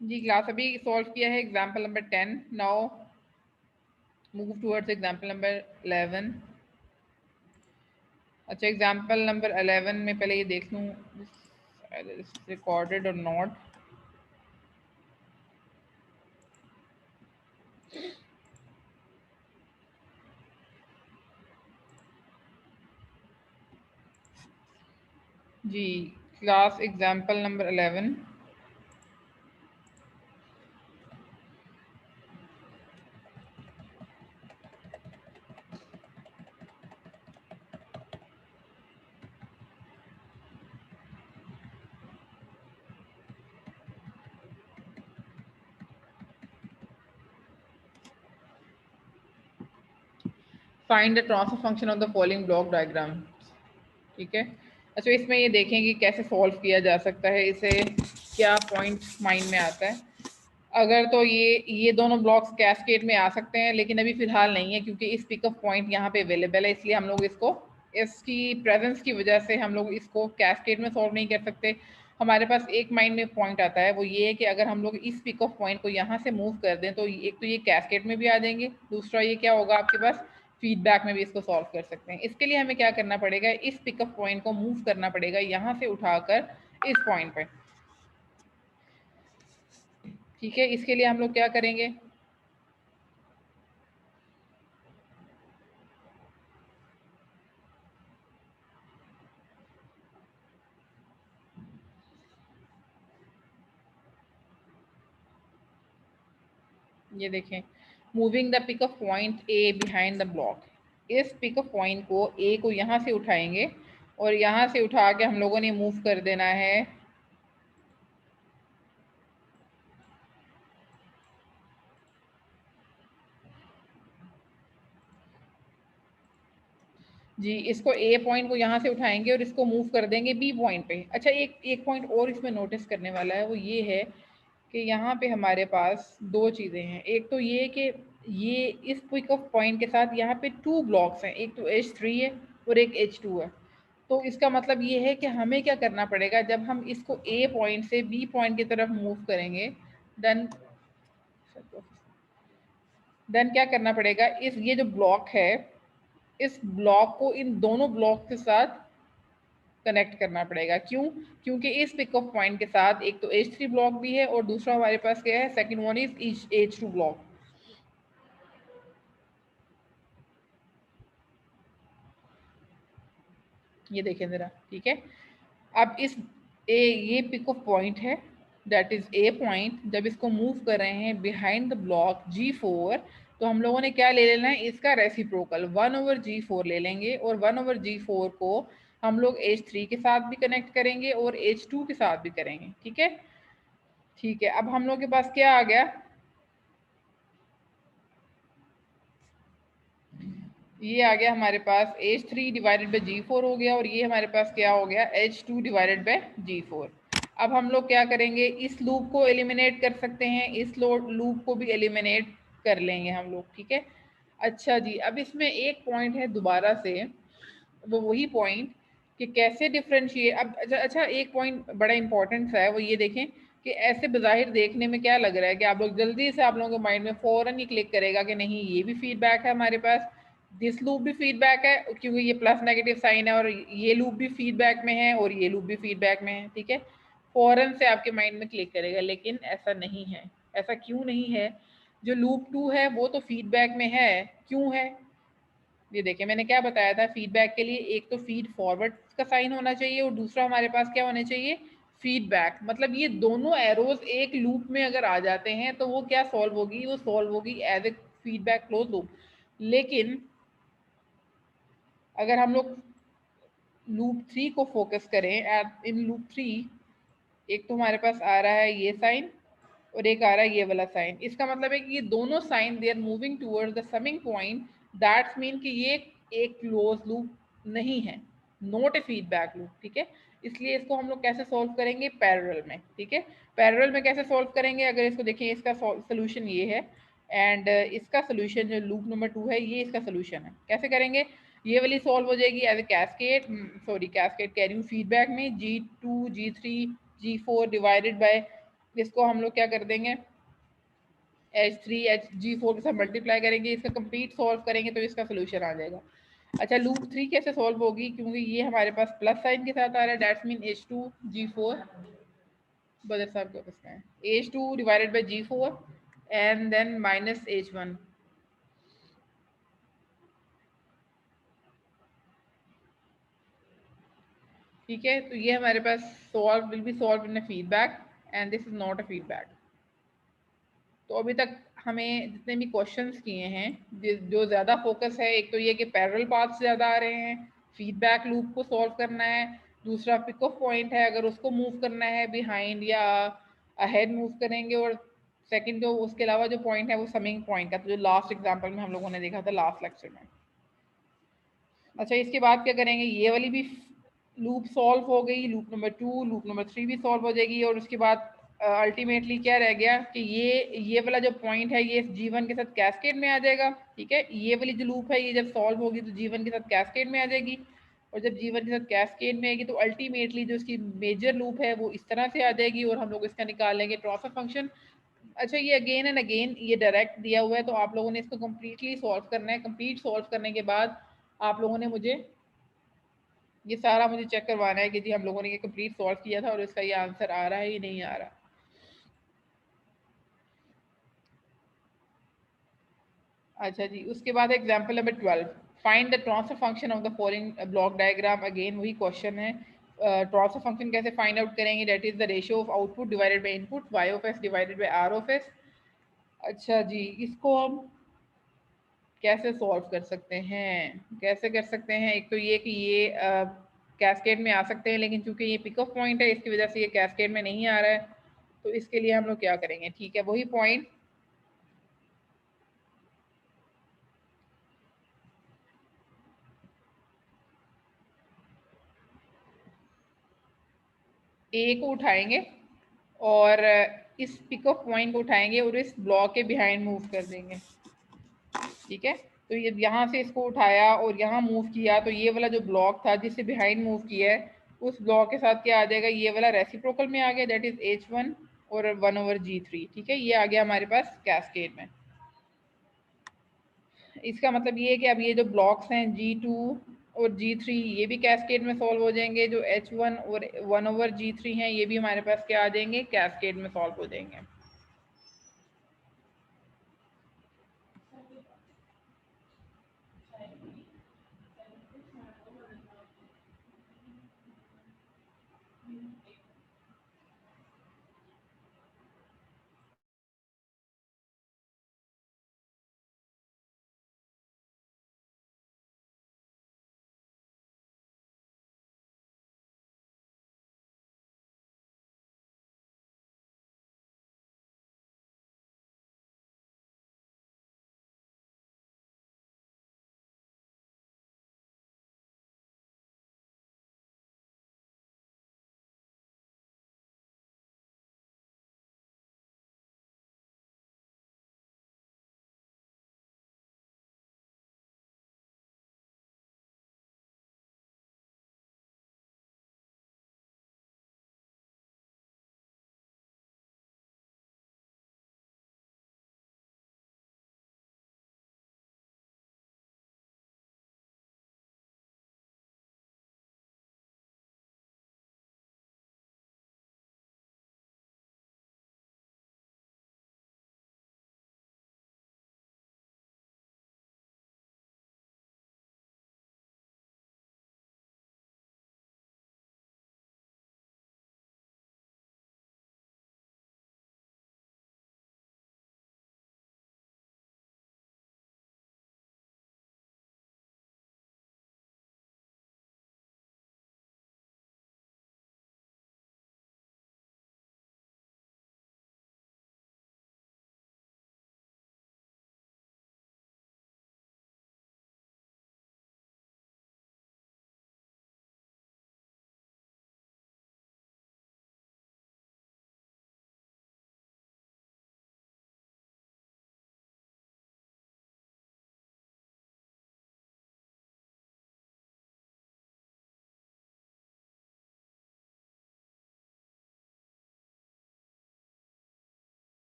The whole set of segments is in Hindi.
जी क्लास अभी सॉल्व किया है example number 10। Now move towards example number 11। अच्छा एग्जाम्पल नंबर 11 में पहले ये देख लूँ रिकॉर्डेड और नॉट। जी class example number 11। Find the transfer function of the following block diagram. ठीक है। अच्छा इसमें ये देखें कि कैसे सॉल्व किया जा सकता है, इसे क्या पॉइंट माइंड में आता है। अगर तो ये दोनों ब्लॉक्स कैस्केड में आ सकते हैं, लेकिन अभी फिलहाल नहीं है क्योंकि इस पिकअप पॉइंट यहाँ पे अवेलेबल है, इसलिए हम लोग इसको इसकी प्रेजेंस की वजह से हम लोग इसको कैस्केड में सॉल्व नहीं कर सकते। हमारे पास एक माइंड में पॉइंट आता है, वो ये है कि अगर हम लोग इस पिकअप पॉइंट को यहाँ से मूव कर दें तो एक तो ये कैस्केड में भी आ जाएंगे, दूसरा ये क्या होगा आपके पास फीडबैक में भी इसको सॉल्व कर सकते हैं। इसके लिए हमें क्या करना पड़ेगा, इस पिकअप पॉइंट को मूव करना पड़ेगा यहाँ से उठाकर इस पॉइंट पे। ठीक है, इसके लिए हम लोग क्या करेंगे, ये देखें moving the pickup point A behind the block. इस पिकअप पॉइंट को ए को यहाँ से उठाएंगे और यहाँ से उठा के हम लोगों ने मूव कर देना है जी, इसको ए पॉइंट को यहाँ से उठाएंगे और इसको मूव कर देंगे बी पॉइंट पे। अच्छा एक एक पॉइंट और इसमें नोटिस करने वाला है, वो ये है कि यहाँ पे हमारे पास दो चीज़ें हैं। एक तो ये कि ये इस पिकअप पॉइंट के साथ यहाँ पे 2 ब्लॉक्स हैं, एक तो H3 है और एक H2 है। तो इसका मतलब ये है कि हमें क्या करना पड़ेगा, जब हम इसको ए पॉइंट से बी पॉइंट की तरफ मूव करेंगे देन क्या करना पड़ेगा, इस ये जो ब्लॉक है इस ब्लॉक को इन दोनों ब्लॉक के साथ कनेक्ट करना पड़ेगा। क्यों? क्योंकि इस पिकअप पॉइंट के साथ एक तो H3 ब्लॉक भी है और दूसरा हमारे पास क्या है, second one is H2 block. ये देखें जरा, ठीक है। अब इस ये पिकअप पॉइंट है दैट इज ए पॉइंट, जब इसको मूव कर रहे हैं बिहाइंड द ब्लॉक G4 तो हम लोगों ने क्या ले लेना है, इसका रेसिप्रोकल 1/G4 ले लेंगे और 1/G4 को हम लोग H3 के साथ भी कनेक्ट करेंगे और H2 के साथ भी करेंगे। ठीक है, ठीक है। अब हम लोग के पास क्या आ गया, ये आ गया हमारे पास H3 डिवाइडेड बाई G4 हो गया और ये हमारे पास क्या हो गया H2 डिवाइडेड बाई G4। अब हम लोग क्या करेंगे, इस लूप को एलिमिनेट कर सकते हैं, इस लूप को भी एलिमिनेट कर लेंगे हम लोग। ठीक है। अच्छा जी, अब इसमें एक पॉइंट है दोबारा से, वो वही पॉइंट कि कैसे डिफ्रेंशिएट। अब अच्छा एक पॉइंट बड़ा इंपॉर्टेंट सा है, वो ये देखें कि ऐसे बज़ाहिर देखने में क्या लग रहा है कि आप लोग जल्दी से आप लोगों के माइंड में फ़ौरन ही क्लिक करेगा कि नहीं ये भी फीडबैक है हमारे पास, दिस लूप भी फीडबैक है क्योंकि ये प्लस नेगेटिव साइन है, और ये लूप भी फीडबैक में है और ये लूप भी फीडबैक में है। ठीक है, फ़ौरन से आपके माइंड में क्लिक करेगा, लेकिन ऐसा नहीं है। ऐसा क्यों नहीं है, जो लूप 2 है वो तो फीडबैक में है, क्यों है ये देखिए, मैंने क्या बताया था फीडबैक के लिए, एक तो फीड फॉरवर्ड का साइन होना चाहिए और दूसरा हमारे पास क्या होना चाहिए फीडबैक। मतलब ये दोनों एरोज एक लूप में अगर आ जाते हैं तो वो क्या सॉल्व होगी, वो सॉल्व होगी as a feedback close loop. लेकिन अगर हम लोग लूप 3 को फोकस करें, इन लूप 3 एक तो हमारे पास आ रहा है ये साइन और एक आ रहा है ये वाला साइन, इसका मतलब है कि ये दोनों sign they are moving towards the summing point, that's mean कि ये एक क्लोज लूप नहीं है, नॉट ए फीडबैक लूप। ठीक है, इसलिए इसको हम लोग कैसे सॉल्व करेंगे, पैरेलल में। ठीक है, पैरेलल में कैसे सॉल्व करेंगे, अगर इसको देखें इसका सोल्यूशन ये है एंड इसका सोल्यूशन जो लूप नंबर 2 है ये इसका सोल्यूशन है। कैसे करेंगे, ये वाली सॉल्व हो जाएगी as a cascade, sorry cascade कह रही हूँ, फीडबैक में G2 G3 G4 divided by इसको हम लोग क्या कर देंगे, H3 G4 के साथ मल्टीप्लाई करेंगे, इसका कंप्लीट सॉल्व करेंगे तो इसका सोल्यूशन आ जाएगा। अच्छा, लूप 3 कैसे सॉल्व होगी, क्योंकि ये हमारे पास प्लस साइन के साथ आ रहा है, दैट्स मीन H2 G4, बदर साहब को किसका है, H2 divided by G4 and then minus H1। ठीक है, तो ये हमारे पास solve will be solve in a feedback and this is not a feedback. तो अभी तक हमें जितने भी क्वेश्चंस किए हैं, जो ज़्यादा फोकस है, एक तो ये कि पैरेलल पाथ्स ज़्यादा आ रहे हैं, फीडबैक लूप को सॉल्व करना है, दूसरा पिक ऑफ पॉइंट है, अगर उसको मूव करना है बिहाइंड या अहेड मूव करेंगे, और सेकंड जो उसके अलावा जो पॉइंट है वो समिंग पॉइंट का, तो जो लास्ट एग्जाम्पल में हम लोगों ने देखा था लास्ट लेक्चर में। अच्छा, इसके बाद क्या करेंगे, ये वाली भी लूप सॉल्व हो गई, लूप नंबर 2, लूप नंबर 3 भी सॉल्व हो जाएगी, और उसके बाद अल्टीमेटली क्या रह गया कि ये वाला जो पॉइंट है ये G1 के साथ कैस्केड में आ जाएगा। ठीक है, ये वाली जो लूप है ये जब सॉल्व होगी तो G1 के साथ कैस्केड में आ जाएगी, और जब G1 के साथ कैस्केड में आएगी तो अल्टीमेटली जो इसकी मेजर लूप है वो इस तरह से आ जाएगी, और हम लोग इसका निकाल लेंगे ट्रांसफर फंक्शन। अच्छा, ये अगेन एंड अगेन ये डायरेक्ट दिया हुआ है, तो आप लोगों ने इसको कम्प्लीटली सॉल्व करना है। कंप्लीट सॉल्व करने के बाद आप लोगों ने मुझे ये सारा मुझे चेक करवाना है कि जी हम लोगों ने ये कंप्लीट सॉल्व किया था और इसका ये आंसर आ रहा है या नहीं आ रहा। अच्छा जी, उसके बाद example number 12, find the transfer function of the following block diagram. Again वही क्वेश्चन है, ट्रांसफर फंक्शन कैसे फाइंड आउट करेंगे, that is the ratio of output divided by input, y of s divided by r of s। अच्छा जी, इसको हम कैसे सॉल्व कर सकते हैं, कैसे कर सकते हैं, एक तो ये कि ये कैस्केड में आ सकते हैं, लेकिन चूंकि ये पिक ऑफ पॉइंट है इसकी वजह से ये कैस्केड में नहीं आ रहा है, तो इसके लिए हम लोग क्या करेंगे, ठीक है, वही पॉइंट ए को उठाएंगे और इस पिक ऑफ पॉइंट को उठाएंगे और इस ब्लॉक के बिहाइंड मूव कर देंगे। ठीक है, तो ये यहाँ से इसको उठाया और यहाँ मूव किया, तो ये वाला जो ब्लॉक था जिससे बिहाइंड मूव किया है उस ब्लॉक के साथ क्या आ जाएगा, ये वाला रेसिप्रोकल में आ गया, दैट इज H1 और 1/G3। ठीक है, ये आ गया हमारे पास कैस्केड में। इसका मतलब ये है कि अब ये जो ब्लॉक्स हैं G2 और G3 ये भी कैस्केड में सॉल्व हो जाएंगे, जो H1 और 1/G3 हैं ये भी हमारे पास क्या आ जाएंगे, कैस्केड में सॉल्व हो जाएंगे।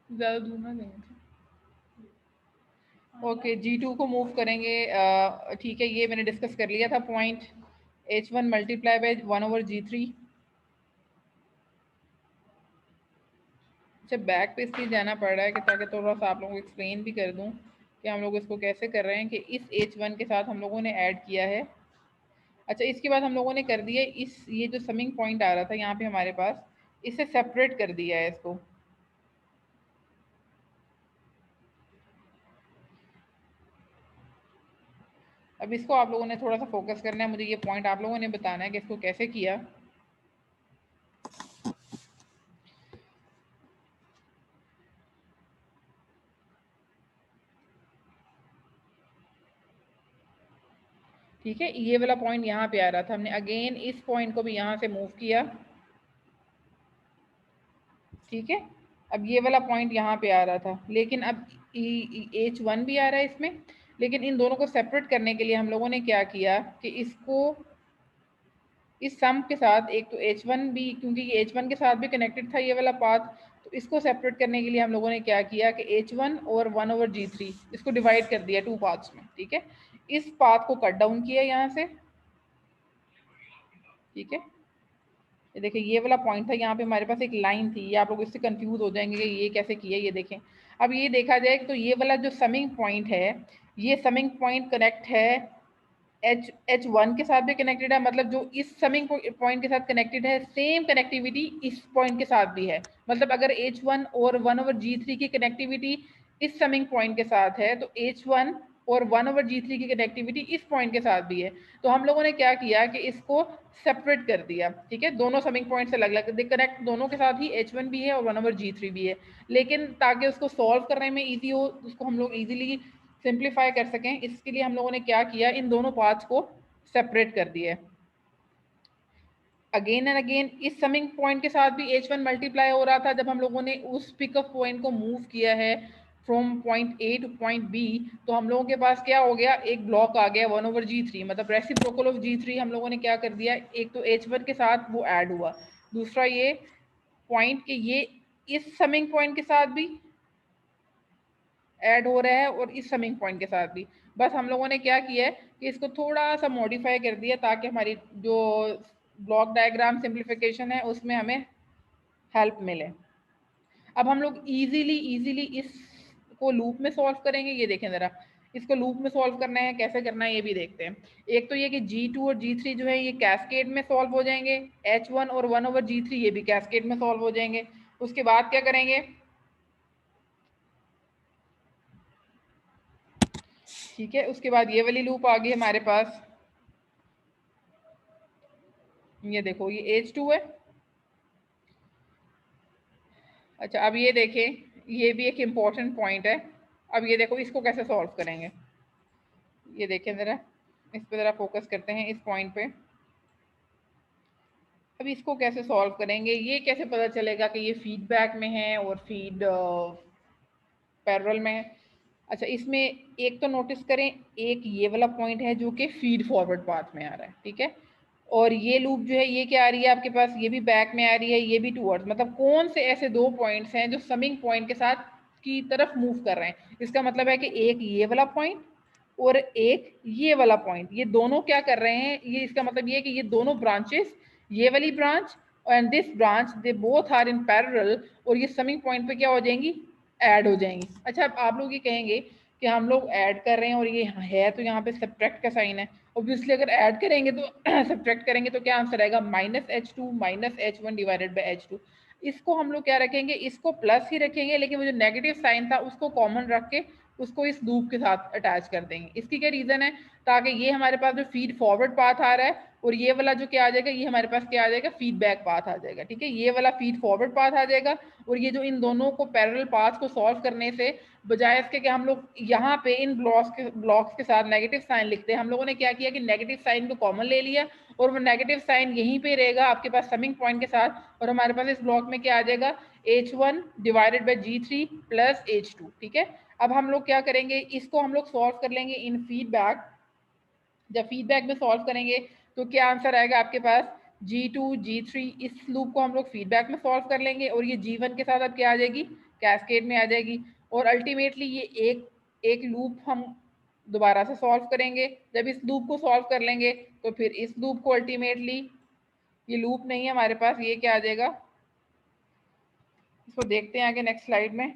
ज़्यादा दूर ना देंगे। ओके, G2 को मूव करेंगे। ठीक है, ये मैंने डिस्कस कर लिया था point. H1 multiply by 1/G3। अच्छा, बैक पे इसलिए जाना पड़ रहा है कि ताकि थोड़ा सा आप लोगों को एक्सप्लेन भी कर दूं कि हम लोग इसको कैसे कर रहे हैं कि इस H1 के साथ हम लोगों ने ऐड किया है। अच्छा, इसके बाद हम लोगों ने कर दिया इस, ये जो समिंग पॉइंट आ रहा था यहाँ पे हमारे पास, इसे सेपरेट कर दिया है इसको। अब इसको आप लोगों ने थोड़ा सा फोकस करना है, मुझे ये पॉइंट आप लोगों ने बताना है कि इसको कैसे किया। ठीक है, ये वाला पॉइंट यहाँ पे आ रहा था, हमने अगेन इस पॉइंट को भी यहाँ से मूव किया। ठीक है, अब ये वाला पॉइंट यहाँ पे आ रहा था, लेकिन अब H1 भी आ रहा है इसमें, लेकिन इन दोनों को सेपरेट करने के लिए हम लोगों ने क्या किया कि इसको इस सम के साथ, एक तो H1 भी, क्योंकि ये H1 के साथ भी कनेक्टेड था ये वाला पाथ, तो इसको सेपरेट करने के लिए हम लोगों ने क्या किया कि H1 और 1/G3 इसको डिवाइड कर दिया 2 पाथ्स में। ठीक है, इस पाथ को कट डाउन किया यहाँ से। ठीक है, ये देखिए, ये वाला पॉइंट था, यहाँ पे हमारे पास एक लाइन थी, ये आप लोग इससे कंफ्यूज हो जाएंगे कि ये कैसे किया। ये देखें, अब ये देखा जाए तो ये वाला जो समिंग पॉइंट है, ये समिंग पॉइंट कनेक्ट है H1 के साथ भी कनेक्टेड है, मतलब जो इस समिंग पॉइंट के साथ कनेक्टेड है, सेम कनेक्टिविटी इस पॉइंट के साथ भी है। मतलब अगर H1 और 1/G3 की कनेक्टिविटी इस समिंग पॉइंट के साथ है, तो H1 और 1/G3 की कनेक्टिविटी इस पॉइंट के साथ भी है। तो हम लोगों ने क्या किया कि इसको सेपरेट कर दिया। ठीक है, दोनों समिंग पॉइंट से अलग अलग कनेक्ट, दोनों के साथ ही H1 भी है और 1/G3 भी है, लेकिन ताकि उसको सॉल्व करने में ईजी हो, उसको हम लोग ईजिली सिंप्लीफाई कर सकें, इसके लिए हम लोगों ने क्या किया, इन दोनों पार्ट्स को सेपरेट कर दिया। अगेन एंड अगेन इस समिंग पॉइंट के साथ भी H1 मल्टीप्लाई हो रहा था जब हम लोगों ने उस पिकअप पॉइंट को मूव किया है from point A two point B, तो हम लोगों के पास क्या हो गया, एक ब्लॉक आ गया 1/G3, मतलब रेसिप्रोकल ऑफ G3 हम लोगों ने क्या कर दिया, एक तो H1 के साथ वो ऐड हुआ, दूसरा ये पॉइंट के ये इस समिंग पॉइंट के साथ भी ऐड हो रहा है और इस समिंग पॉइंट के साथ भी। बस हम लोगों ने क्या किया है कि इसको थोड़ा सा मॉडिफाई कर दिया ताकि हमारी जो ब्लॉक डायग्राम सिंप्लीफिकेशन है उसमें हमें हेल्प मिले। अब हम लोग इजीली इसको लूप में सॉल्व करेंगे। ये देखें ज़रा, इसको लूप में सॉल्व करना है, कैसे करना है ये भी देखते हैं। एक तो ये कि G2 और G3 जो है ये कैस्केड में सॉल्व हो जाएंगे, H1 और 1/G3 ये भी कैस्केड में सॉल्व हो जाएंगे। उसके बाद क्या करेंगे, ठीक है, उसके बाद ये वाली लूप आ गई हमारे पास। ये देखो, ये H2 है। अच्छा, अब ये देखें, ये भी एक इम्पॉर्टेंट पॉइंट है। अब ये देखो, इसको कैसे सॉल्व करेंगे, ये देखें ज़रा, इस पर ज़रा फोकस करते हैं, इस पॉइंट पे। अब इसको कैसे सॉल्व करेंगे, ये कैसे पता चलेगा कि ये फीडबैक में है और फीड पैरेलल में है। अच्छा, इसमें एक तो नोटिस करें, एक ये वाला पॉइंट है जो कि फीड फॉरवर्ड पाथ में आ रहा है। ठीक है, और ये लूप जो है ये क्या आ रही है आपके पास, ये भी बैक में आ रही है, ये भी टूवर्ड्स, मतलब कौन से ऐसे दो पॉइंट्स हैं जो समिंग पॉइंट के साथ की तरफ मूव कर रहे हैं। इसका मतलब है कि एक ये वाला पॉइंट और एक ये वाला पॉइंट, ये दोनों क्या कर रहे हैं, ये इसका मतलब ये है कि ये दोनों ब्रांचेस, ये वाली branch and this branch, they both are in parallel, और ये समिंग पॉइंट पे क्या हो जाएंगी, ऐड हो जाएंगी। अच्छा, अब आप लोग ये कहेंगे कि हम लोग ऐड कर रहे हैं और ये है तो यहाँ पे सब्ट्रैक्ट का साइन है, ऑब्वियसली अगर ऐड करेंगे तो सब्ट्रैक्ट करेंगे तो क्या आंसर आएगा, -H2 -H1 divided by H2। इसको हम लोग क्या रखेंगे, इसको प्लस ही रखेंगे, लेकिन वो जो नेगेटिव साइन था उसको कॉमन रख के उसको इस लूप के साथ अटैच कर देंगे। इसकी क्या रीज़न है, ताकि ये हमारे पास जो फीड फॉरवर्ड पाथ आ रहा है और ये वाला जो क्या आ जाएगा, ये हमारे पास क्या आ जाएगा, फीडबैक पाथ आ जाएगा। ठीक है, ये वाला फीड फॉरवर्ड पाथ आ जाएगा, और ये जो इन दोनों को पैरेलल पाथ को सॉल्व करने से बजाय इसके कि हम लोग यहाँ पे इन ब्लॉक्स के साथ नेगेटिव साइन लिखते हैं, हम लोगों ने क्या किया कि नेगेटिव साइन को कॉमन ले लिया, और वो नेगेटिव साइन यहीं पे रहेगा आपके पास समिंग पॉइंट के साथ, और हमारे पास इस ब्लॉक में क्या आ जाएगा, H1 divided by G3 plus H2। ठीक है, अब हम लोग क्या करेंगे, इसको हम लोग सॉल्व कर लेंगे इन फीडबैक। जब फीडबैक में सॉल्व करेंगे तो क्या आंसर आएगा आपके पास? G2 G3। इस लूप को हम लोग फीडबैक में सॉल्व कर लेंगे और ये G1 के साथ अब क्या आ जाएगी? कैस्केड में आ जाएगी। और अल्टीमेटली ये एक लूप हम दोबारा से सॉल्व करेंगे। जब इस लूप को सॉल्व कर लेंगे तो फिर इस लूप को अल्टीमेटली, ये लूप नहीं है हमारे पास, ये क्या आ जाएगा? इसको देखते हैं आगे नेक्स्ट स्लाइड में।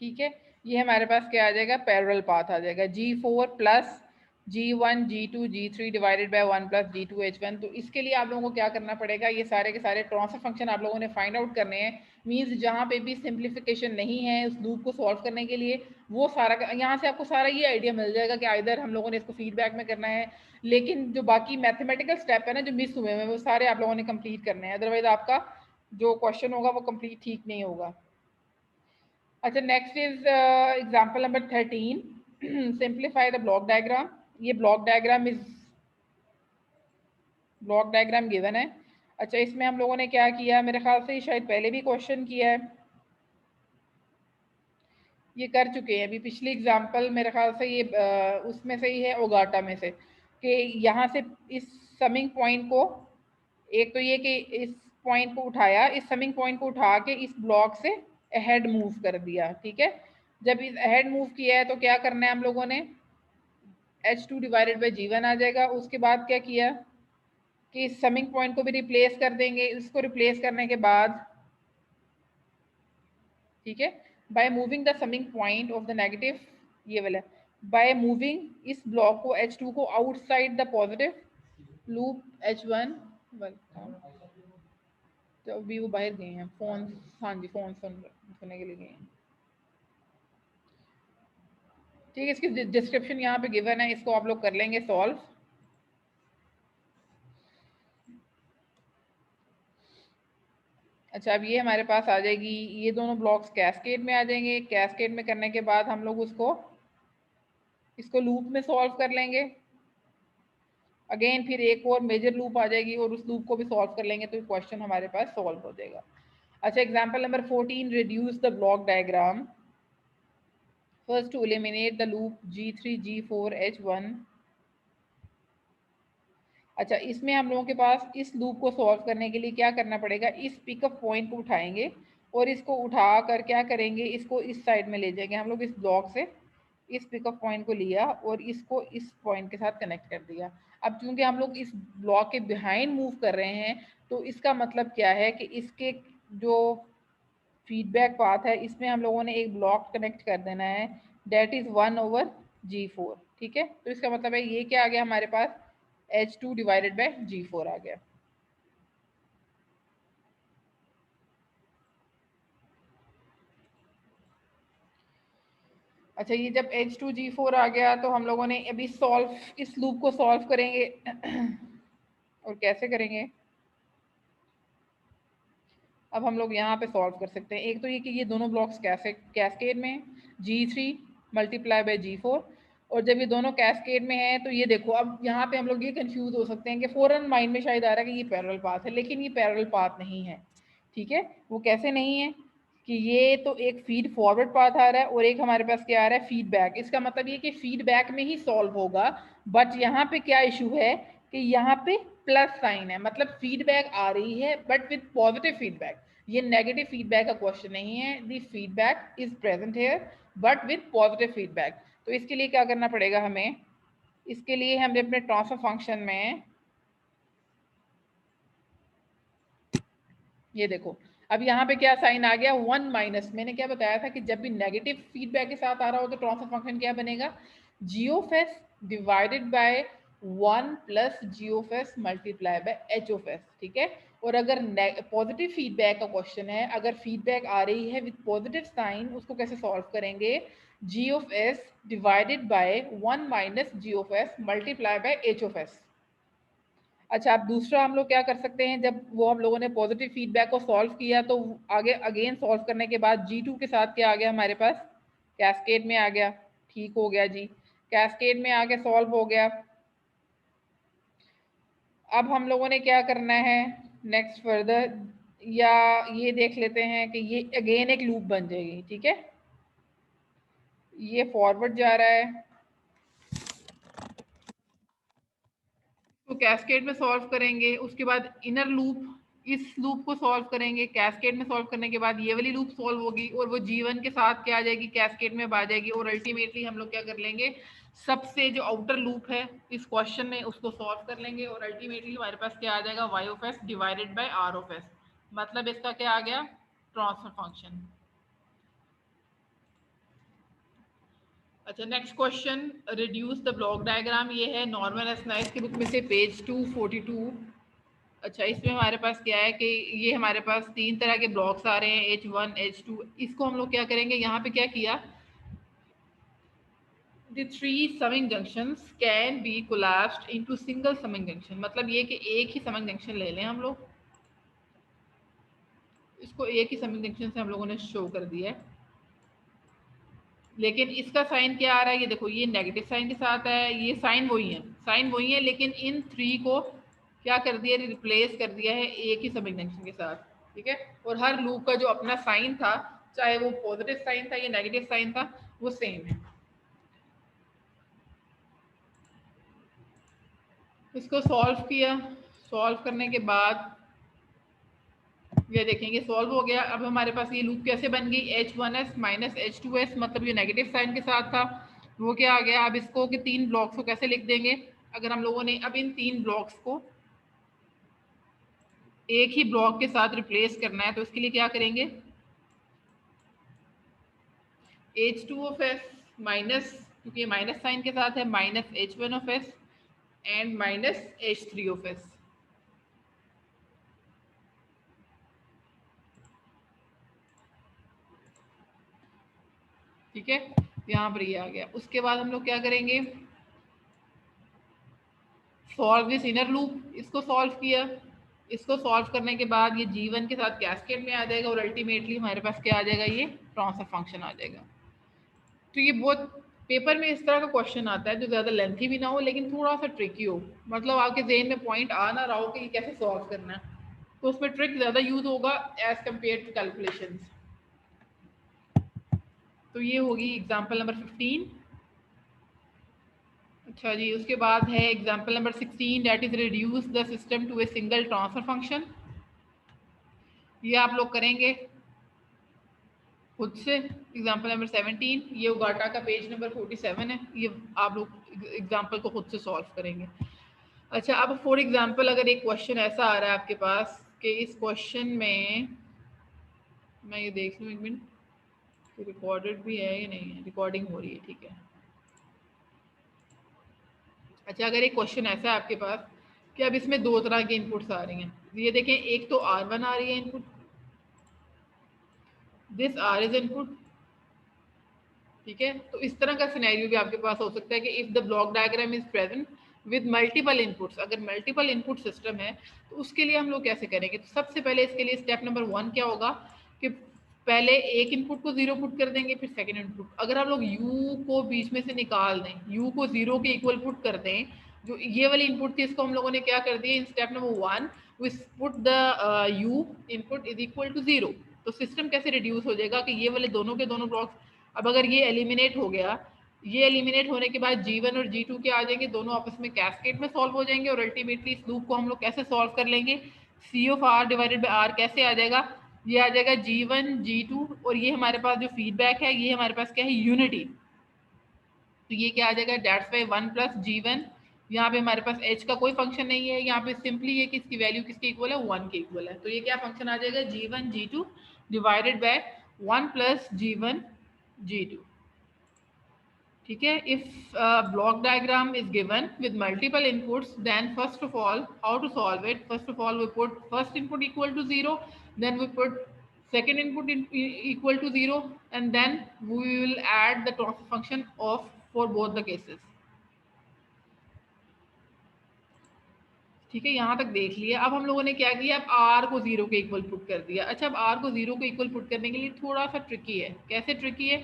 ठीक है, ये हमारे पास क्या आ जाएगा? पैरेलल पाथ आ जाएगा। G4 plus G1 G2 G3 divided by 1 plus G2 H1। तो इसके लिए आप लोगों को क्या करना पड़ेगा? ये सारे के सारे ट्रांसफर फंक्शन आप लोगों ने फाइंड आउट करने हैं। मींस जहाँ पे भी सिंप्लीफिकेशन नहीं है उस लूप को सॉल्व करने के लिए, वो सारा यहाँ से आपको सारा ये आइडिया मिल जाएगा कि आइदर हम लोगों ने इसको फीडबैक में करना है, लेकिन जो बाकी मैथमेटिकल स्टेप है ना जो मिस हुए हैं वो सारे आप लोगों ने कंप्लीट करने हैं, अदरवाइज आपका जो क्वेश्चन होगा वो कंप्लीट ठीक नहीं होगा। अच्छा, next is example number 13, simplify the block diagram. ये ब्लॉक डायग्राम गिवन है। अच्छा, इसमें हम लोगों ने क्या किया, मेरे ख्याल से शायद पहले भी क्वेश्चन किया है, ये कर चुके हैं अभी पिछली एग्जांपल, मेरे ख्याल से ये उसमें से ही है, ओगाटा में से, कि यहाँ से इस समिंग पॉइंट को, एक तो ये कि इस पॉइंट को उठाया, इस समिंग पॉइंट को उठा के इस ब्लॉक से अहेड मूव कर दिया। ठीक है, जब इस अहेड मूव किया है तो क्या करना है हम लोगों ने? H2 डिवाइडेड बाई G1 आ जाएगा। उसके बाद क्या किया कि इस समिंग पॉइंट को भी रिप्लेस कर देंगे। इसको रिप्लेस करने के बाद, ठीक है, by moving the summing point of the negative, ये वाला, बाय मूविंग इस ब्लॉक को H2 को outside the positive loop H1, तो अभी वो बाहर गए हैं फोन, हाँ जी फोन सुनने के लिए गए हैं। ठीक है, इसकी डिस्क्रिप्शन यहाँ पे गिवन है, इसको आप लोग कर लेंगे सॉल्व। अच्छा, अब ये हमारे पास आ जाएगी, ये दोनों ब्लॉक्स कैस्केड में आ जाएंगे। कैस्केड में करने के बाद हम लोग इसको लूप में सॉल्व कर लेंगे। अगेन फिर एक और मेजर लूप आ जाएगी और उस लूप को भी सॉल्व कर लेंगे तो क्वेश्चन हमारे पास सॉल्व हो जाएगा। अच्छा, example number 14, reduce the block diagram. First to eliminate the loop G3 G4 H1। अच्छा, इसमें हम लोगों के पास इस लूप को सॉल्व करने के लिए क्या करना पड़ेगा? इस पिकअप पॉइंट को उठाएंगे और इसको उठा कर क्या करेंगे? इसको इस साइड में ले जाएंगे हम लोग। इस ब्लॉक से इस पिकअप पॉइंट को लिया और इसको इस पॉइंट के साथ कनेक्ट कर दिया। अब चूंकि हम लोग इस ब्लॉक के बिहाइंड मूव कर रहे हैं तो इसका मतलब क्या है कि इसके जो फीडबैक पाथ है इसमें हम लोगों ने एक ब्लॉक कनेक्ट कर देना है, डेट इज 1/G4। ठीक है, तो इसका मतलब है ये क्या आ गया हमारे पास? H2 डिवाइडेड बाय G4 आ गया। अच्छा, ये जब H2 G4 आ गया तो हम लोगों ने अभी इस लूप को सॉल्व करेंगे। और कैसे करेंगे? अब हम लोग यहाँ पे सॉल्व कर सकते हैं। एक तो ये कि ये दोनों ब्लॉक्स कैसे कैस्केड में, G3 मल्टीप्लाई बाय G4, और जब ये दोनों कैस्केड में है तो ये देखो, अब यहाँ पे हम लोग ये कंफ्यूज हो सकते हैं कि फौरन माइंड में शायद आ रहा है कि ये पैरेलल पाथ है, लेकिन ये पैरेलल पाथ नहीं है। ठीक है, वो कैसे नहीं है कि ये तो एक फीड फॉरवर्ड पाथ आ रहा है और एक हमारे पास क्या आ रहा है? फीडबैक। इसका मतलब ये कि फीडबैक में ही सॉल्व होगा, बट यहाँ पे क्या इशू है कि यहाँ पे प्लस साइन है, मतलब फीडबैक आ रही है बट विद पॉजिटिव फीडबैक। ये नेगेटिव फीडबैक का क्वेश्चन नहीं है, the feedback is present here but with positive feedback. तो इसके लिए क्या करना पड़ेगा हमें? इसके लिए हमने अपने ट्रांसफर फंक्शन में, ये देखो, अब यहाँ पे क्या साइन आ गया? 1 माइनस। मैंने क्या बताया था कि जब भी नेगेटिव फीडबैक के साथ आ रहा हो तो ट्रांसफर फंक्शन क्या बनेगा? G of S divided by 1 plus G of S multiply by H of S. ठीक है, और अगर पॉजिटिव फीडबैक का क्वेश्चन है, अगर फीडबैक आ रही है विद पॉजिटिव साइन, उसको कैसे सॉल्व करेंगे? G of S divided by 1 minus G of S multiply by H of S. अच्छा, अब दूसरा हम लोग क्या कर सकते हैं, जब वो हम लोगों ने पॉजिटिव फीडबैक को सॉल्व किया तो आगे अगेन सॉल्व करने के बाद G2 के साथ क्या आ गया हमारे पास? कैस्केड में आ गया। ठीक हो गया जी, कैस्केड में आके सॉल्व हो गया। अब हम लोगों ने क्या करना है नेक्स्ट फर्दर? या ये देख लेते हैं कि ये अगेन एक लूप बन जाएगी, ठीक है। ये फॉरवर्ड जा रहा है, तो कैस्केड में सॉल्व करेंगे, उसके बाद इनर लूप, इस लूप को सॉल्व करेंगे, कैस्केड में सॉल्व करने के बाद ये वाली लूप सॉल्व होगी और वो G1 के साथ क्या आ जाएगी, कैस्केड में आ जाएगी, और अल्टीमेटली हम लोग क्या कर लेंगे, सबसे जो आउटर लूप है इस क्वेश्चन में उसको सॉल्व कर लेंगे, और अल्टीमेटली हमारे पास क्या आ जाएगा, y of s divided by r of s। मतलब इसका क्या आ गया, ट्रांसफर फंक्शन। अच्छा, next question, reduce the block diagram. ये है नॉर्मल एसनाइस की बुक में से पेज 242। अच्छा, इसमें हमारे पास क्या है कि ये हमारे पास तीन तरह के ब्लॉक्स आ रहे हैं, H1 H2। इसको हम लोग क्या करेंगे, यहाँ पे क्या किया, the three summing junctions can be collapsed into single summing junction. मतलब ये कि एक ही समिंग जंक्शन ले लें हम लोग, इसको एक ही समिंग जंक्शन से हम लोगों ने शो कर दिया है, लेकिन इसका साइन क्या आ रहा है, ये देखो, ये नेगेटिव साइन के साथ है, ये साइन वही है, लेकिन इन थ्री को क्या कर दिया, रिप्लेस कर दिया है एक ही समिंग जंक्शन के साथ, ठीक है। और हर लूप का जो अपना साइन था, चाहे वो पॉजिटिव साइन था या नेगेटिव साइन था, वो सेम है। इसको सॉल्व किया, सॉल्व करने के बाद ये देखेंगे सॉल्व हो गया। अब हमारे पास ये लूप कैसे बन गई, H1s माइनस H2s, मतलब ये नेगेटिव साइन के साथ था, वो क्या आ गया। अब इसको कि तीन ब्लॉक्स को कैसे लिख देंगे, अगर हम लोगों ने अब इन तीन ब्लॉक्स को एक ही ब्लॉक के साथ रिप्लेस करना है, तो इसके लिए क्या करेंगे, H2 ऑफ s माइनस, क्योंकि ये माइनस साइन के साथ है, minus H1 of s and minus H3 of s, ठीक है। यहाँ पर ये आ गया। उसके बाद हम लोग क्या करेंगे, सॉल्व दिस इनर लूप, इसको सॉल्व किया, इसको सॉल्व करने के बाद ये G1 के साथ कैस्केड में आ जाएगा, और अल्टीमेटली हमारे पास क्या आ जाएगा, ये ट्रांसफर फंक्शन आ जाएगा। तो ये बहुत पेपर में इस तरह का क्वेश्चन आता है जो ज़्यादा लेंथी भी ना हो लेकिन थोड़ा सा ट्रिकी हो, मतलब आपके जेहन में पॉइंट आ ना रहा हो कि ये कैसे सॉल्व करना है, तो उसमें ट्रिक ज़्यादा यूज होगा एज कम्पेयर टू कैलकुलेशंस। तो ये होगी एग्जाम्पल नंबर 15। अच्छा जी, उसके बाद है example number 16, that is reduce the system to a single transfer function. ये आप लोग करेंगे खुद से। एग्जाम्पल नंबर 17, ये उगाटा का पेज नंबर 47 है, ये आप लोग एग्जाम्पल को खुद से सॉल्व करेंगे। अच्छा, अब फॉर एग्जाम्पल अगर एक क्वेश्चन ऐसा आ रहा है आपके पास कि इस क्वेश्चन में, मैं ये देख लूँ एक मिनट, रिकॉर्डेड भी है या नहीं है, रिकॉर्डिंग हो रही है, ठीक है। अच्छा, अगर एक क्वेश्चन ऐसा है आपके पास कि अब इसमें दो तरह की इनपुट्स आ रही हैं, ये देखें, एक तो R1 आ रही है input, this R is input, ठीक है। तो इस तरह का सिनेरियो भी आपके पास हो सकता है कि if the block diagram is present with multiple inputs, अगर मल्टीपल इनपुट सिस्टम है तो उसके लिए हम लोग कैसे करेंगे। तो सबसे पहले इसके लिए स्टेप नंबर 1 क्या होगा कि पहले एक इनपुट को 0 पुट कर देंगे, फिर सेकंड इनपुट, अगर हम लोग u को बीच में से निकाल दें, u को 0 के इक्वल पुट कर दें, जो ये वाली इनपुट थी इसको हम लोगों ने क्या कर दिया, in step number 1 we put the u input is equal to 0। तो सिस्टम कैसे रिड्यूस हो जाएगा कि ये वाले दोनों के दोनों ब्लॉक्स, अब अगर ये एलिमिनेट हो गया, ये एलिमिनेट होने के बाद G1 और G2 के आ जाएंगे, दोनों आपस में कैस्केड में सॉल्व हो जाएंगे, और अल्टीमेटली इस लूप को हम लोग कैसे सॉल्व कर लेंगे, C of R divided by R कैसे आ जाएगा, ये आ जाएगा G1 G2, और ये हमारे पास जो फीडबैक है ये हमारे पास क्या है, यूनिटी, तो ये क्या आ जाएगा, डेट्स बाई 1 प्लस G1। यहाँ पे हमारे पास h का कोई फंक्शन नहीं है, यहाँ पे सिंपली ये किसकी वैल्यू किसके इक्वल है, 1 के इक्वल है, तो ये क्या फंक्शन आ जाएगा, G1 G2 divided by 1 plus G1 G2, ठीक है। If block diagram is given with multiple inputs, then first of all how to solve it, first of all we put first input equal to 0, then we put second input equal to 0, and then we will add the transfer function of for both the cases, ठीक है। यहाँ तक देख लिया। अब हम लोगों ने क्या किया, अब r को 0 के इक्वल पुट कर दिया। अच्छा, अब r को 0 के इक्वल पुट करने के लिए थोड़ा सा ट्रिकी है। कैसे ट्रिकी है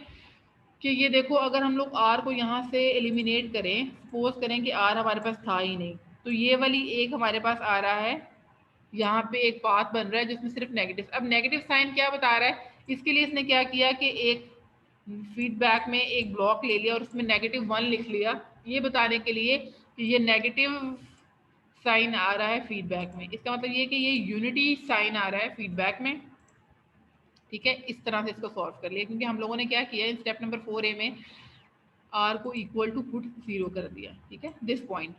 कि ये देखो, अगर हम लोग r को यहाँ से एलिमिनेट करें, सपोज करें कि r हमारे पास था ही नहीं, तो ये वाली एक हमारे पास आ रहा है, यहाँ पे एक पाथ बन रहा है जिसमें सिर्फ नेगेटिव। अब नेगेटिव साइन क्या बता रहा है, इसके लिए इसने क्या किया कि एक फीडबैक में एक ब्लॉक ले लिया और उसमें -1 लिख लिया, ये बताने के लिए कि ये नेगेटिव साइन आ रहा है फीडबैक में। इसका मतलब ये कि ये यूनिटी साइन आ रहा है फीडबैक में। ठीक है, इस तरह से इसको सॉल्व कर लिया, क्योंकि हम लोगों ने क्या किया स्टेप नंबर 4A में आर को इक्वल टू पुट 0 कर दिया। ठीक है, दिस पॉइंट।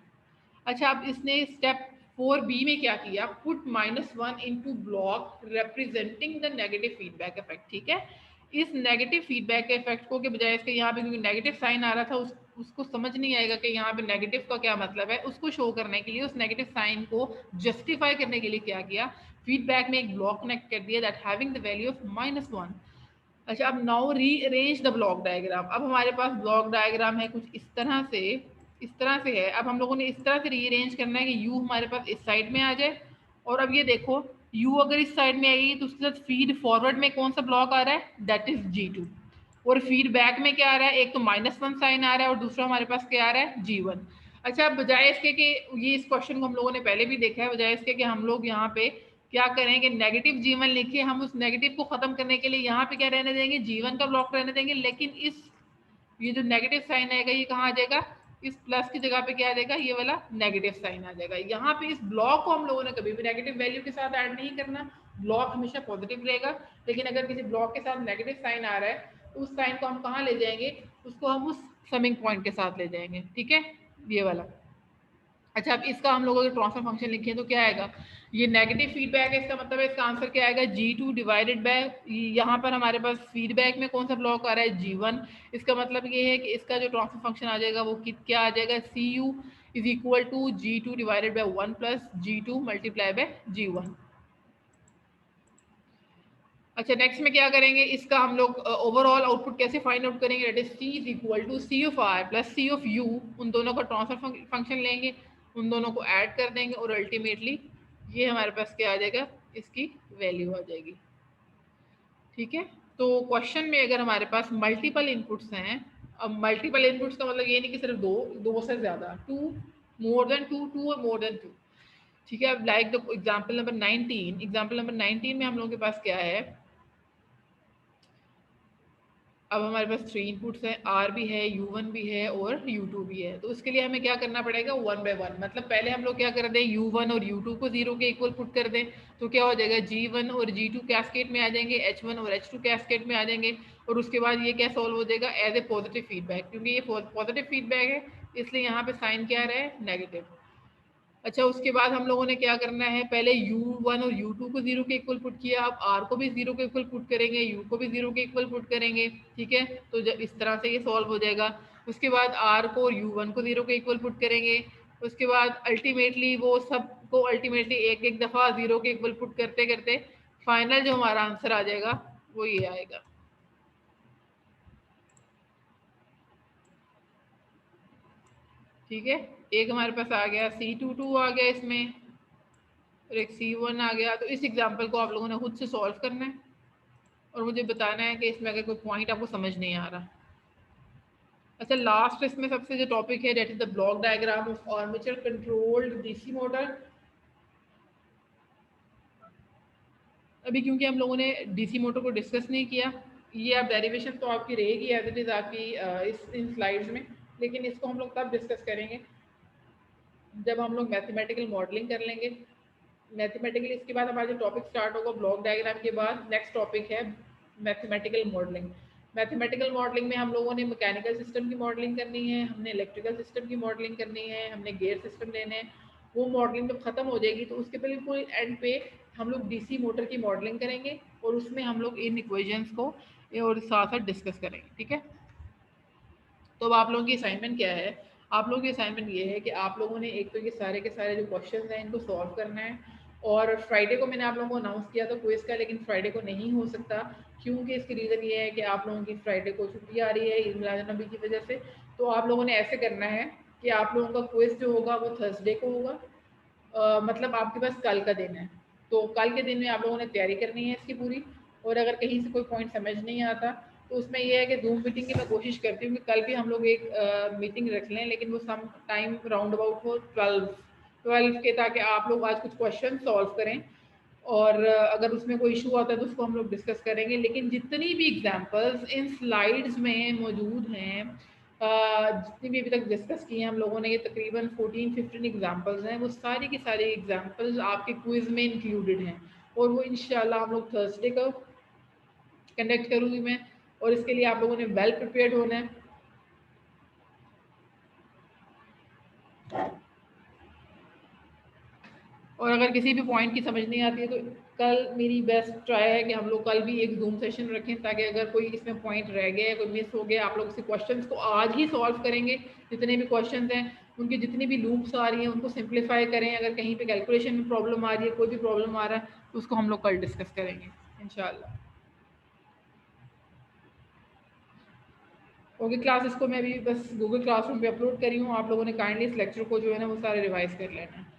अच्छा, अब इसने स्टेप 4B में क्या किया, put -1 into block representing the negative feedback effect. ठीक है, इस नेगेटिव फीडबैक इफेक्ट को के बजाय इसके यहाँ पे क्योंकि नेगेटिव साइन आ रहा था, उसको समझ नहीं आएगा कि यहाँ पे नेगेटिव का क्या मतलब है, उसको शो करने के लिए, उस नेगेटिव साइन को जस्टिफाई करने के लिए क्या किया, फीडबैक में एक ब्लॉक कनेक्ट कर दिया that having the value of -1। अच्छा, अब now rearrange the block diagram. अब हमारे पास ब्लॉक डायग्राम है कुछ इस तरह से है। अब हम लोगों ने इस तरह से रीअरेंज करना है कि यू हमारे पास इस साइड में आ जाए, और अब ये देखो यू अगर इस साइड में आएगी तो उसके साथ फीड फॉरवर्ड में कौन सा ब्लॉक आ रहा है, दैट इज G2, और फीडबैक में क्या आ रहा है, एक तो -1 साइन आ रहा है और दूसरा हमारे पास क्या आ रहा है, G1। अच्छा, बजाय इसके कि ये इस क्वेश्चन को हम लोगों ने पहले भी देखा है, बजाय इसके कि हम लोग यहाँ पे क्या करें कि नेगेटिव G1 लिखिए, हम उस नेगेटिव को खत्म करने के लिए यहाँ पे क्या रहने देंगे, G1 का ब्लॉक रहने देंगे, लेकिन इस ये जो नेगेटिव साइन आएगा ये कहाँ आ जाएगा, इस प्लस की जगह पे क्या आ जाएगा, ये वाला नेगेटिव साइन आ जाएगा। यहाँ पे इस ब्लॉक को हम लोगों ने कभी भी नेगेटिव वैल्यू के साथ ऐड नहीं करना, ब्लॉक हमेशा पॉजिटिव रहेगा। लेकिन अगर किसी ब्लॉक के साथ नेगेटिव साइन आ रहा है तो उस साइन को हम कहाँ ले जाएंगे, उसको हम उस समिंग पॉइंट के साथ ले जाएंगे। ठीक है, ये वाला। अच्छा, अब इसका हम लोग अगर ट्रांसफर फंक्शन लिखें तो क्या आएगा, ये नेगेटिव फीडबैक है, इसका मतलब है इसका आंसर क्या आएगा, G2 डिवाइडेड बाय, यहाँ पर हमारे पास फीडबैक में कौन सा ब्लॉक आ रहा है, G1। इसका मतलब ये है कि इसका जो ट्रांसफर फंक्शन आ जाएगा वो क्या आ जाएगा, CU is equal to G2 divided by 1 plus G2 multiply by G1। अच्छा, नेक्स्ट में क्या करेंगे, इसका हम लोग ओवरऑल आउटपुट कैसे फाइंड आउट करेंगे, that is C is equal to C of R plus C of U। उन दोनों का ट्रांसफर फंक्शन लेंगे, उन दोनों को ऐड कर देंगे और अल्टीमेटली ये हमारे पास क्या आ जाएगा, इसकी वैल्यू आ जाएगी। ठीक है, तो क्वेश्चन में अगर हमारे पास मल्टीपल इनपुट्स हैं, अब मल्टीपल इनपुट्स का मतलब ये नहीं कि सिर्फ दो से ज्यादा, मोर देन टू और मोर देन टू। ठीक है, अब लाइक द एग्जाम्पल नंबर 19 में हम लोगों के पास क्या है, अब हमारे पास 3 इनपुट्स हैं, R भी है, U1 भी है और U2 भी है। तो उसके लिए हमें क्या करना पड़ेगा, 1 बाय 1, मतलब पहले हम लोग क्या कर दें, U1 और U2 को 0 के इक्वल पुट कर दें, तो क्या हो जाएगा, G1 और G2 कैस्केड में आ जाएंगे, H1 और H2 कैस्केड में आ जाएंगे, और उसके बाद ये क्या सॉल्व हो जाएगा एज ए पॉजिटिव फीडबैक, क्योंकि ये पॉजिटिव फीडबैक है इसलिए यहाँ पे साइन क्या आ रहा है, नेगेटिव। अच्छा, उसके बाद हम लोगों ने क्या करना है, पहले U1 और U2 को 0 के इक्वल पुट किया, अब R को भी 0 के इक्वल पुट करेंगे, U को भी 0 के इक्वल पुट करेंगे। ठीक है, तो जब इस तरह से ये सॉल्व हो जाएगा। उसके बाद R को और U1 को 0 के इक्वल पुट करेंगे, उसके बाद अल्टीमेटली वो सबको अल्टीमेटली एक एक दफ़ा 0 के इक्वल पुट करते करते फाइनल जो हमारा आंसर आ जाएगा वो ये आएगा। ठीक है, एक हमारे पास आ गया C22 आ गया इसमें, और एक C1 आ गया। तो इस एग्जाम्पल को आप लोगों ने खुद से सॉल्व करना है और मुझे बताना है कि इसमें अगर कोई पॉइंट आपको समझ नहीं आ रहा। अच्छा, लास्ट इसमें सबसे जो टॉपिक है that is the block diagram of armature controlled DC motor. अभी क्योंकि हम लोगों ने डीसी मोटर को डिस्कस नहीं किया, ये आप डेरिवेशन तो आपकी रहेगी एज इट इज़ आपकी इस इन स्लाइड्स में, लेकिन इसको हम लोग तब डिस्कस करेंगे जब हम लोग मैथमेटिकल मॉडलिंग कर लेंगे। मैथमेटिकल इसके बाद हमारा जो टॉपिक स्टार्ट होगा ब्लॉक डायग्राम के बाद, नेक्स्ट टॉपिक है मैथमेटिकल मॉडलिंग। मैथमेटिकल मॉडलिंग में हम लोगों ने मैकेनिकल सिस्टम की मॉडलिंग करनी है, हमने इलेक्ट्रिकल सिस्टम की मॉडलिंग करनी है, हमने गेयर सिस्टम लेने हैं। वो मॉडलिंग जब खत्म हो जाएगी तो उसके बिल्कुल एंड पे हम लोग डीसी मोटर की मॉडलिंग करेंगे और उसमें हम लोग इन इक्वेशंस को और साथ साथ डिस्कस करेंगे। ठीक है, तो अब आप लोगों की असाइनमेंट क्या है, आप लोगों की असाइनमेंट ये है कि आप लोगों ने एक तो ये सारे के सारे जो क्वेश्चंस हैं इनको सॉल्व करना है। और फ्राइडे को मैंने आप लोगों को अनाउंस किया था क्विज का, लेकिन फ्राइडे को नहीं हो सकता क्योंकि इसकी रीज़न ये है कि आप लोगों की फ्राइडे को छुट्टी आ रही है ईद मिलाद नबी की वजह से। तो आप लोगों ने ऐसे करना है कि आप लोगों का क्विज जो होगा वो थर्सडे को होगा, मतलब आपके पास कल का दिन है। तो कल के दिन में आप लोगों ने तैयारी करनी है इसकी पूरी। और अगर कहीं से कोई पॉइंट समझ नहीं आता तो उसमें ये है कि जूम मीटिंग की मैं कोशिश करती हूँ कि कल भी हम लोग एक मीटिंग रख लें, लेकिन वो सम टाइम राउंड अबाउट हो 12, 12 के, ताकि आप लोग आज कुछ क्वेश्चन सॉल्व करें और अगर उसमें कोई इशू आता है तो उसको हम लोग डिस्कस करेंगे। लेकिन जितनी भी एग्जांपल्स इन स्लाइड्स में मौजूद हैं, जितनी भी अभी तक डिस्कस की हैं हम लोगों ने, ये तकरीबन 14-15 एग्जांपल्स हैं, वो सारी की सारी एग्जांपल्स आपके क्विज में इंक्लूडेड हैं और वो इंशाल्लाह हम लोग थर्सडे को कंडक्ट करूँगी मैं। और इसके लिए आप लोगों ने वेल प्रिपेयर्ड होना है। और अगर किसी भी पॉइंट की समझ नहीं आती है तो कल मेरी बेस्ट ट्राई है कि हम लोग कल भी एक जूम सेशन रखें, ताकि अगर कोई इसमें पॉइंट रह गया है, कोई मिस हो गया, आप लोग से क्वेश्चंस को आज ही सॉल्व करेंगे। जितने भी क्वेश्चंस हैं उनकी जितनी भी लूप्स आ रही हैं उनको सिंप्लीफाई करें। अगर कहीं पे कैलकुलेशन में प्रॉब्लम आ रही है, कोई भी प्रॉब्लम आ रहा है, तो उसको हम लोग कल डिस्कस करेंगे इंशाल्लाह। ओके क्लासेस को मैं भी बस गूगल क्लासरूम पे अपलोड करी हूँ। आप लोगों ने काइंडली इस लेक्चर को जो है ना वो सारे रिवाइज कर लेना है।